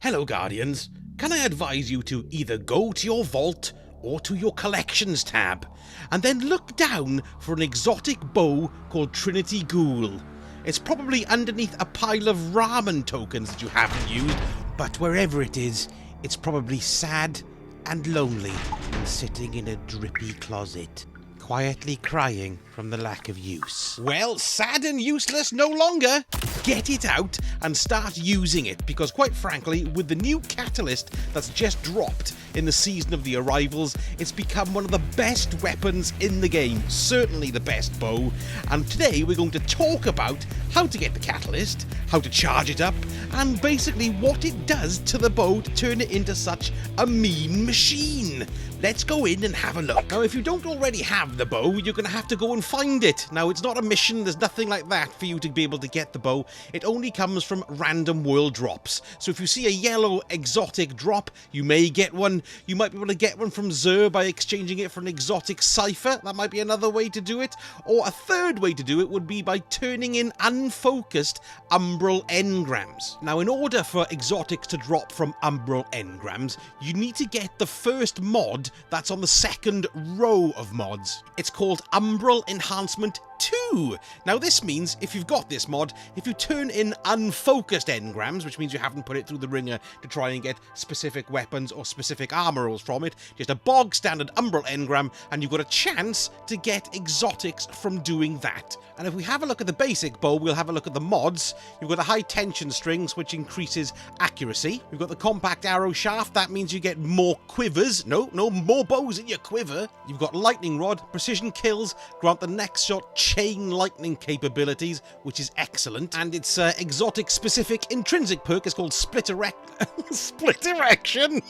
Hello Guardians, can I advise you to either go to your vault or to your collections tab, and then look down for an exotic bow called Trinity Ghoul. It's probably underneath a pile of ramen tokens that you haven't used, but wherever it is, it's probably sad and lonely and sitting in a drippy closet, quietly crying from the lack of use. Well, sad and useless no longer! Get it out and start using it, because quite frankly, with the new catalyst that's just dropped in the Season of the Arrivals, it's become one of the best weapons in the game, certainly the best bow, and today we're going to talk about how to get the catalyst, how to charge it up, and basically what it does to the bow to turn it into such a mean machine. Let's go in and have a look. Now, if you don't already have the bow, you're going to have to go and find it. Now, it's not a mission, there's nothing like that for you to be able to get the bow. It only comes from random world drops. So if you see a yellow exotic drop, you may get one. You might be able to get one from Xur by exchanging it for an exotic cipher. That might be another way to do it. Or a third way to do it would be by turning in unfocused umbral engrams. Now, in order for exotics to drop from umbral engrams, you need to get the first mod that's on the second row of mods. It's called Umbral Enhancement 2. Now this means, if you've got this mod, if you turn in unfocused engrams, which means you haven't put it through the ringer to try and get specific weapons or specific armor rolls from it, just a bog standard umbral engram, and you've got a chance to get exotics from doing that. And if we have a look at the basic bow, we'll have a look at the mods. You've got the high tension strings, which increases accuracy. You've got the compact arrow shaft, that means you get more quivers. No, more bows in your quiver. You've got lightning rod, precision kills, grant the next shot chain lightning capabilities, which is excellent. And its exotic specific intrinsic perk is called Split Erection.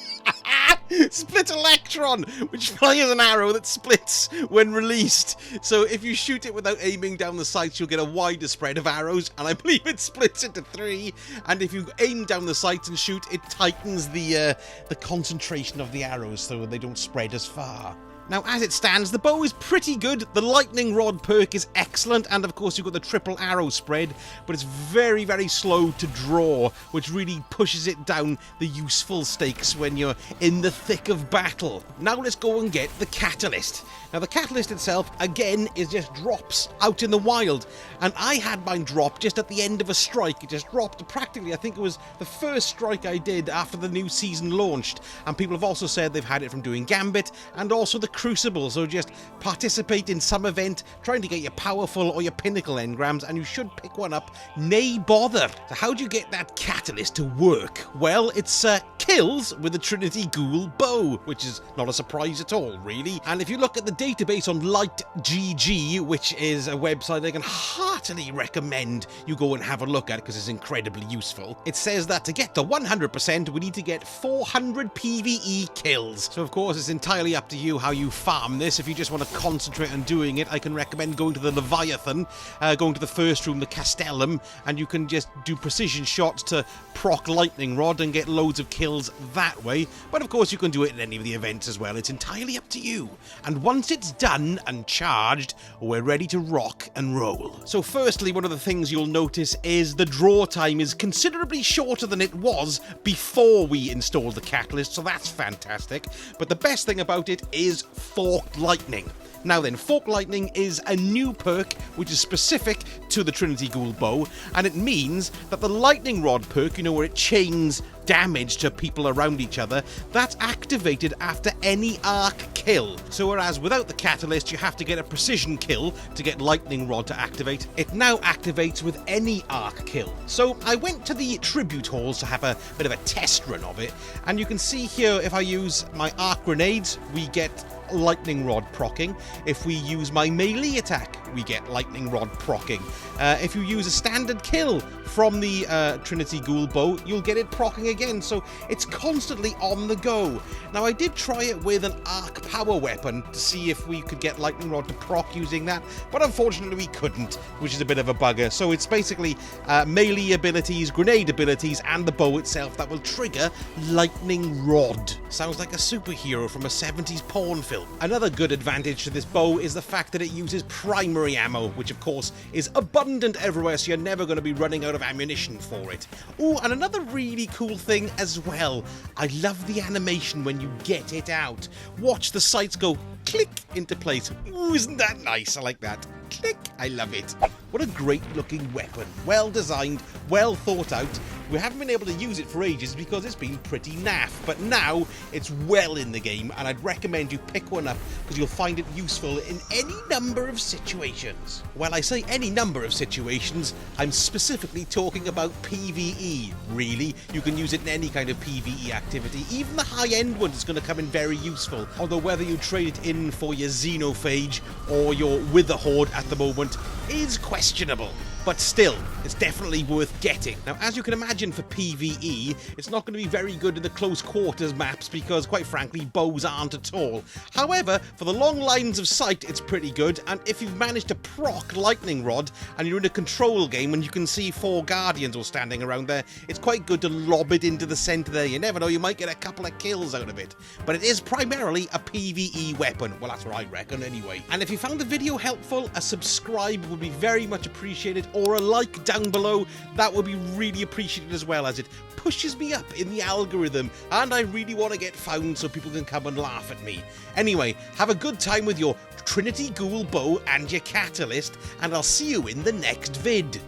Split Electron, which fires an arrow that splits when released. So if you shoot it without aiming down the sights, you'll get a wider spread of arrows, and I believe it splits into 3. And if you aim down the sights and shoot, it tightens the concentration of the arrows so they don't spread as far. Now, as it stands, the bow is pretty good. The lightning rod perk is excellent, and of course you've got the triple arrow spread, but it's very, very slow to draw, which really pushes it down the useful stakes when you're in the thick of battle. Now let's go and get the catalyst. Now, the catalyst itself, again, is just drops out in the wild, and I had mine drop just at the end of a strike. It just dropped practically, I think it was the first strike I did after the new season launched, and people have also said they've had it from doing Gambit, and also the Crucible, so just participate in some event, trying to get your powerful or your pinnacle engrams, and you should pick one up, nay bother. So how do you get that catalyst to work? Well, it's kills with the Trinity Ghoul Bow, which is not a surprise at all, really. And if you look at the database on LightGG, which is a website I can heartily recommend you go and have a look at because it's incredibly useful, it says that to get to 100%, we need to get 400 PvE kills. So of course, it's entirely up to you how you farm this. If you just want to concentrate on doing it, I can recommend going to the Leviathan, going to the first room, the Castellum, and you can just do precision shots to proc lightning rod and get loads of kills that way. But of course you can do it in any of the events as well. It's entirely up to you. And once it's done and charged, we're ready to rock and roll. So firstly, one of the things you'll notice is the draw time is considerably shorter than it was before we installed the catalyst, so that's fantastic. But the best thing about it is Forked Lightning. Now then, Forked Lightning is a new perk which is specific to the Trinity Ghoul Bow, and it means that the lightning rod perk, you know, where it chains damage to people around each other, that's activated after any arc kill. So whereas without the catalyst you have to get a precision kill to get lightning rod to activate, it now activates with any arc kill. So I went to the tribute halls to have a bit of a test run of it, and you can see here if I use my arc grenades, we get lightning rod procking. If we use my melee attack, we get lightning rod procking. If you use a standard kill from the Trinity Ghoul Bow, you'll get it procking again, so it's constantly on the go. Now, I did try it with an arc power weapon to see if we could get lightning rod to proc using that, but unfortunately we couldn't, which is a bit of a bugger. So it's basically melee abilities, grenade abilities, and the bow itself that will trigger lightning rod. Sounds like a superhero from a 70s porn film. Another good advantage to this bow is the fact that it uses primary primary ammo, which of course is abundant everywhere, so you're never going to be running out of ammunition for it. Oh, and another really cool thing as well. I love the animation when you get it out. Watch the sights go click into place. Ooh, isn't that nice? I like that. Click. I love it. What a great looking weapon. Well designed, well thought out. We haven't been able to use it for ages because it's been pretty naff, but now it's well in the game, and I'd recommend you pick one up because you'll find it useful in any number of situations. Well, I say any number of situations, I'm specifically talking about PvE, really. You can use it in any kind of PvE activity. Even the high-end one is going to come in very useful, although whether you trade it in for your Xenophage or your Wither Horde at the moment is questionable. But still, it's definitely worth getting. Now, as you can imagine for PvE, it's not going to be very good in the close quarters maps because, quite frankly, bows aren't at all. However, for the long lines of sight, it's pretty good, and if you've managed to proc Lightning Rod and you're in a control game and you can see 4 Guardians all standing around there, it's quite good to lob it into the centre there. You never know, you might get a couple of kills out of it. But it is primarily a PvE weapon. Well, that's what I reckon anyway. And if you found the video helpful, a subscribe would be very much appreciated, or a like down below. That would be really appreciated as well, as it pushes me up in the algorithm, and I really want to get found so people can come and laugh at me. Anyway, have a good time with your Trinity Ghoul Bow and your Catalyst, and I'll see you in the next vid.